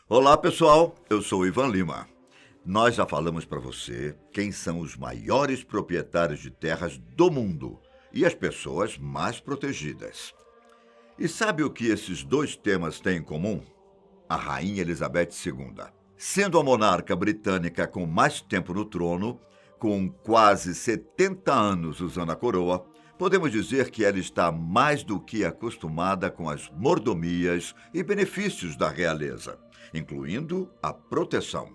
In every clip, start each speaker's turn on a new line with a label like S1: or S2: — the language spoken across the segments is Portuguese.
S1: Olá, pessoal. Eu sou o Ivan Lima. Nós já falamos para você quem são os maiores proprietários de terras do mundo e as pessoas mais protegidas. E sabe o que esses dois temas têm em comum? A Rainha Elizabeth II. Sendo a monarca britânica com mais tempo no trono, com quase 70 anos usando a coroa, podemos dizer que ela está mais do que acostumada com as mordomias e benefícios da realeza, incluindo a proteção.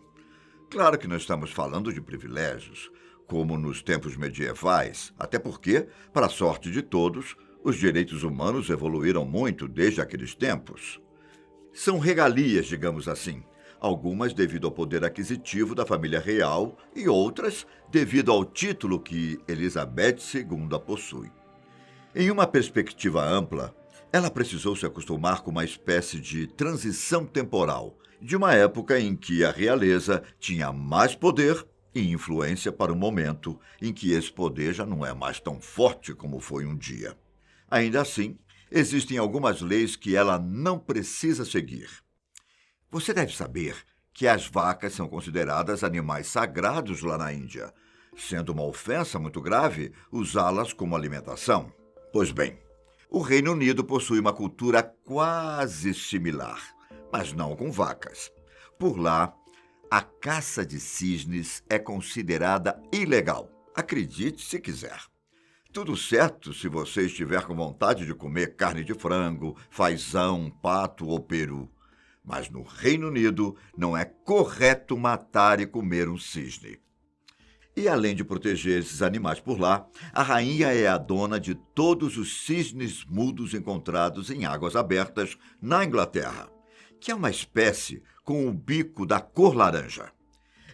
S1: Claro que não estamos falando de privilégios, como nos tempos medievais, até porque, para a sorte de todos, os direitos humanos evoluíram muito desde aqueles tempos. São regalias, digamos assim, algumas devido ao poder aquisitivo da família real e outras devido ao título que Elizabeth II possui. Em uma perspectiva ampla, ela precisou se acostumar com uma espécie de transição temporal, de uma época em que a realeza tinha mais poder e influência para o momento em que esse poder já não é mais tão forte como foi um dia. Ainda assim, existem algumas leis que ela não precisa seguir. Você deve saber que as vacas são consideradas animais sagrados lá na Índia, sendo uma ofensa muito grave usá-las como alimentação. Pois bem, o Reino Unido possui uma cultura quase similar, mas não com vacas. Por lá, a caça de cisnes é considerada ilegal. Acredite se quiser. Tudo certo se você estiver com vontade de comer carne de frango, fazão, pato ou peru. Mas no Reino Unido não é correto matar e comer um cisne. E além de proteger esses animais por lá, a rainha é a dona de todos os cisnes mudos encontrados em águas abertas na Inglaterra, que é uma espécie com o bico da cor laranja.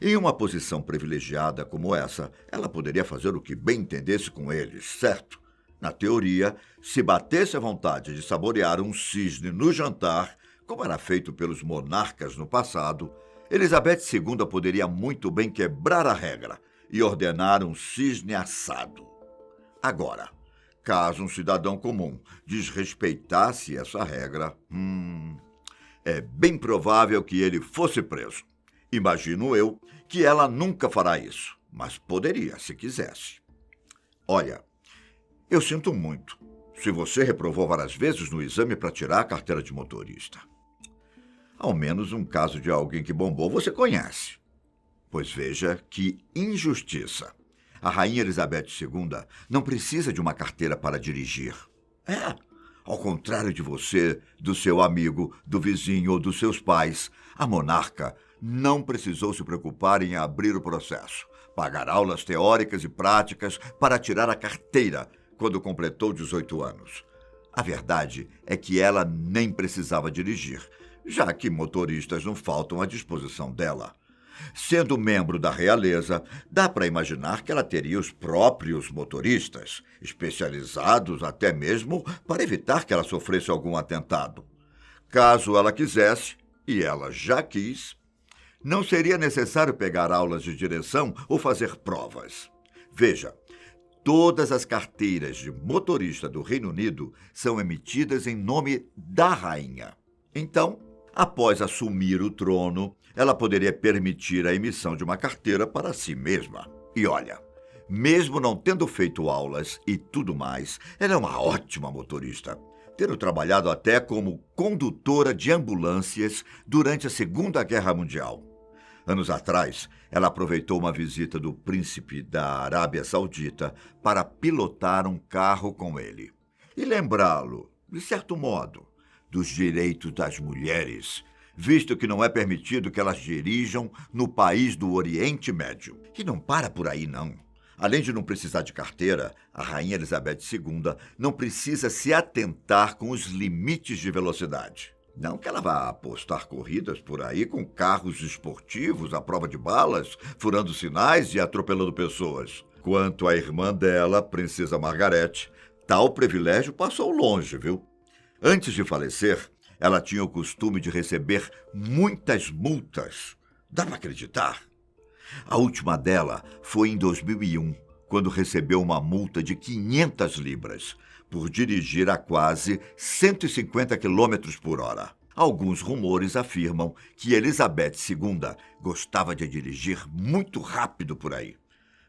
S1: Em uma posição privilegiada como essa, ela poderia fazer o que bem entendesse com eles, certo? Na teoria, se batesse a vontade de saborear um cisne no jantar, como era feito pelos monarcas no passado, Elizabeth II poderia muito bem quebrar a regra e ordenar um cisne assado. Agora, caso um cidadão comum desrespeitasse essa regra, é bem provável que ele fosse preso. Imagino eu que ela nunca fará isso, mas poderia, se quisesse. Olha, eu sinto muito se você reprovou várias vezes no exame para tirar a carteira de motorista. Ao menos um caso de alguém que bombou você conhece. Pois veja que injustiça. A Rainha Elizabeth II não precisa de uma carteira para dirigir. Ao contrário de você, do seu amigo, do vizinho ou dos seus pais, a monarca não precisou se preocupar em abrir o processo, pagar aulas teóricas e práticas para tirar a carteira quando completou 18 anos. A verdade é que ela nem precisava dirigir, já que motoristas não faltam à disposição dela. Sendo membro da realeza, dá para imaginar que ela teria os próprios motoristas, especializados até mesmo para evitar que ela sofresse algum atentado. Caso ela quisesse, e ela já quis, não seria necessário pegar aulas de direção ou fazer provas. Veja, todas as carteiras de motorista do Reino Unido são emitidas em nome da rainha. Então, após assumir o trono, ela poderia permitir a emissão de uma carteira para si mesma. E olha, mesmo não tendo feito aulas e tudo mais, ela é uma ótima motorista, tendo trabalhado até como condutora de ambulâncias durante a Segunda Guerra Mundial. Anos atrás, ela aproveitou uma visita do príncipe da Arábia Saudita para pilotar um carro com ele e lembrá-lo, de certo modo, dos direitos das mulheres, visto que não é permitido que elas dirijam no país do Oriente Médio. E não para por aí, não. Além de não precisar de carteira, a Rainha Elizabeth II não precisa se atentar com os limites de velocidade. Não que ela vá apostar corridas por aí com carros esportivos à prova de balas, furando sinais e atropelando pessoas. Quanto à irmã dela, Princesa Margaret, tal privilégio passou longe, viu? Antes de falecer, ela tinha o costume de receber muitas multas. Dá para acreditar? A última dela foi em 2001, quando recebeu uma multa de 500 libras por dirigir a quase 150 km por hora. Alguns rumores afirmam que Elizabeth II gostava de dirigir muito rápido por aí.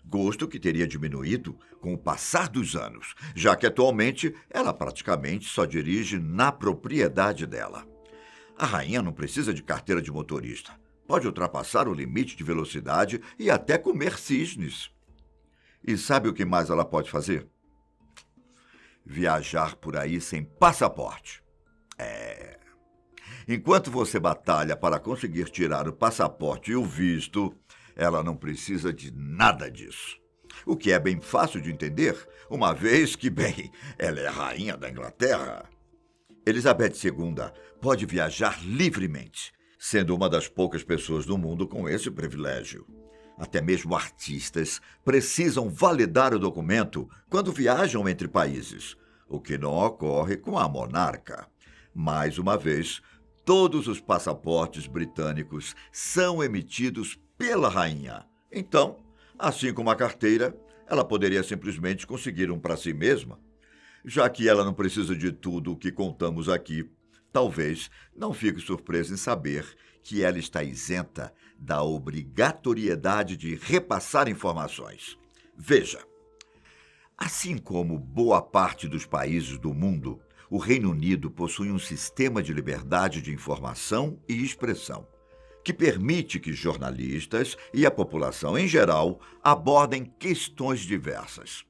S1: Gosto que teria diminuído com o passar dos anos, já que atualmente ela praticamente só dirige na propriedade dela. A rainha não precisa de carteira de motorista. Pode ultrapassar o limite de velocidade e até comer cisnes. E sabe o que mais ela pode fazer? Viajar por aí sem passaporte. Enquanto você batalha para conseguir tirar o passaporte e o visto, ela não precisa de nada disso. O que é bem fácil de entender, uma vez que, bem, ela é rainha da Inglaterra. Elizabeth II pode viajar livremente, sendo uma das poucas pessoas do mundo com esse privilégio. Até mesmo artistas precisam validar o documento quando viajam entre países, o que não ocorre com a monarca. Mais uma vez, todos os passaportes britânicos são emitidos pela rainha. Então, assim como a carteira, ela poderia simplesmente conseguir um para si mesma. Já que ela não precisa de tudo o que contamos aqui, talvez não fique surpresa em saber que ela está isenta da obrigatoriedade de repassar informações. Veja, assim como boa parte dos países do mundo, o Reino Unido possui um sistema de liberdade de informação e expressão, que permite que jornalistas e a população em geral abordem questões diversas.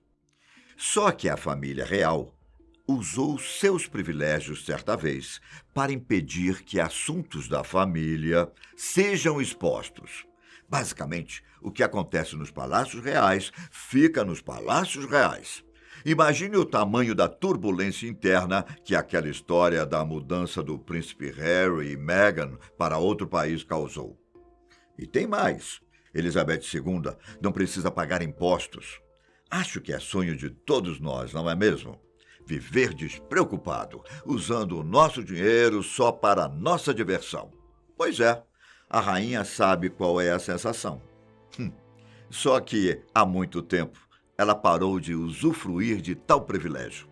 S1: Só que a família real usou seus privilégios certa vez para impedir que assuntos da família sejam expostos. Basicamente, o que acontece nos palácios reais fica nos palácios reais. Imagine o tamanho da turbulência interna que aquela história da mudança do príncipe Harry e Meghan para outro país causou. E tem mais. Elizabeth II não precisa pagar impostos. Acho que é sonho de todos nós, não é mesmo? Viver despreocupado, usando o nosso dinheiro só para a nossa diversão. Pois é, a rainha sabe qual é a sensação. Só que, há muito tempo, ela parou de usufruir de tal privilégio,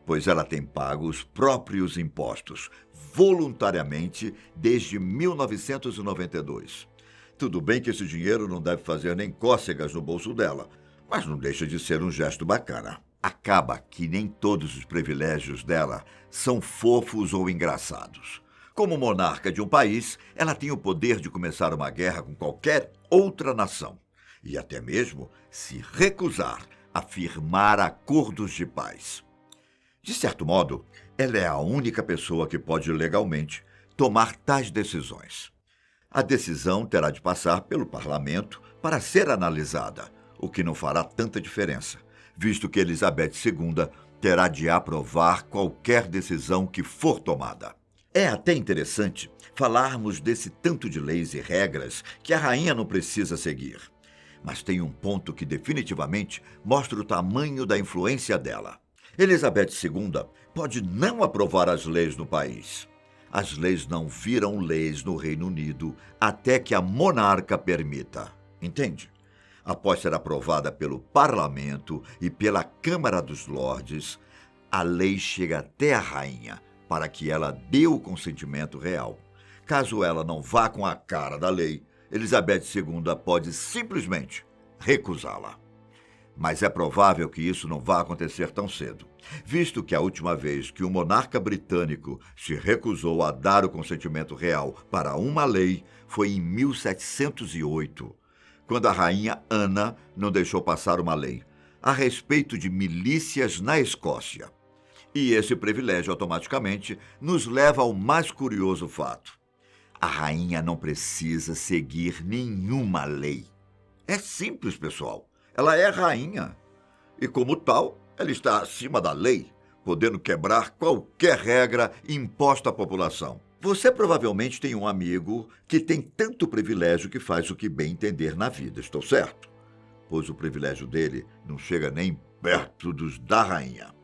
S1: pois ela tem pago os próprios impostos, voluntariamente, desde 1992. Tudo bem que esse dinheiro não deve fazer nem cócegas no bolso dela, mas não deixa de ser um gesto bacana. Acaba que nem todos os privilégios dela são fofos ou engraçados. Como monarca de um país, ela tem o poder de começar uma guerra com qualquer outra nação e até mesmo se recusar a firmar acordos de paz. De certo modo, ela é a única pessoa que pode legalmente tomar tais decisões. A decisão terá de passar pelo parlamento para ser analisada, o que não fará tanta diferença, visto que Elizabeth II terá de aprovar qualquer decisão que for tomada. É até interessante falarmos desse tanto de leis e regras que a rainha não precisa seguir. Mas tem um ponto que definitivamente mostra o tamanho da influência dela. Elizabeth II pode não aprovar as leis no país. As leis não viram leis no Reino Unido até que a monarca permita. Entende? Após ser aprovada pelo Parlamento e pela Câmara dos Lordes, a lei chega até a rainha para que ela dê o consentimento real. Caso ela não vá com a cara da lei, Elizabeth II pode simplesmente recusá-la. Mas é provável que isso não vá acontecer tão cedo, visto que a última vez que o monarca britânico se recusou a dar o consentimento real para uma lei foi em 1708, quando a rainha Ana não deixou passar uma lei a respeito de milícias na Escócia. E esse privilégio automaticamente nos leva ao mais curioso fato. A rainha não precisa seguir nenhuma lei. É simples, pessoal. Ela é rainha. E, como tal, ela está acima da lei, podendo quebrar qualquer regra imposta à população. Você provavelmente tem um amigo que tem tanto privilégio que faz o que bem entender na vida, estou certo? Pois o privilégio dele não chega nem perto dos da rainha.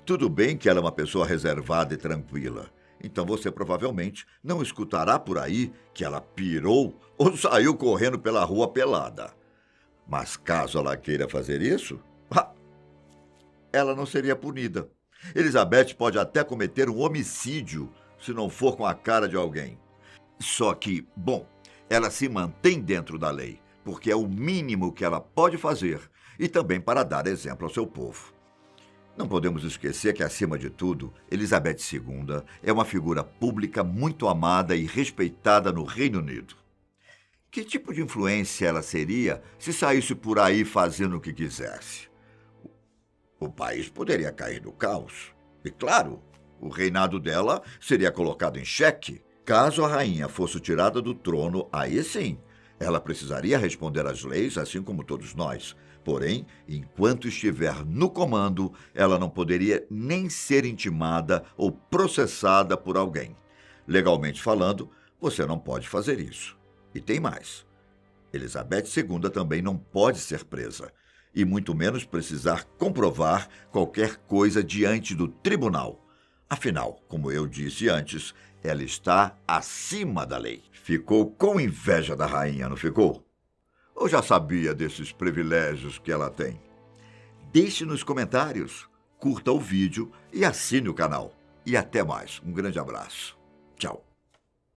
S1: Tudo bem que ela é uma pessoa reservada e tranquila. Então você provavelmente não escutará por aí que ela pirou ou saiu correndo pela rua pelada. Mas caso ela queira fazer isso, ela não seria punida. Elizabeth pode até cometer um homicídio se não for com a cara de alguém. Só que, bom, ela se mantém dentro da lei, porque é o mínimo que ela pode fazer e também para dar exemplo ao seu povo. Não podemos esquecer que, acima de tudo, Elizabeth II é uma figura pública muito amada e respeitada no Reino Unido. Que tipo de influência ela seria se saísse por aí fazendo o que quisesse? O país poderia cair no caos. E, claro, o reinado dela seria colocado em xeque. Caso a rainha fosse tirada do trono, aí sim, ela precisaria responder às leis, assim como todos nós. Porém, enquanto estiver no comando, ela não poderia nem ser intimada ou processada por alguém. Legalmente falando, você não pode fazer isso. E tem mais. Elizabeth II também não pode ser presa, e muito menos precisar comprovar qualquer coisa diante do tribunal. Afinal, como eu disse antes, ela está acima da lei. Ficou com inveja da rainha, não ficou? Ou já sabia desses privilégios que ela tem? Deixe nos comentários, curta o vídeo e assine o canal. E até mais. Um grande abraço. Tchau.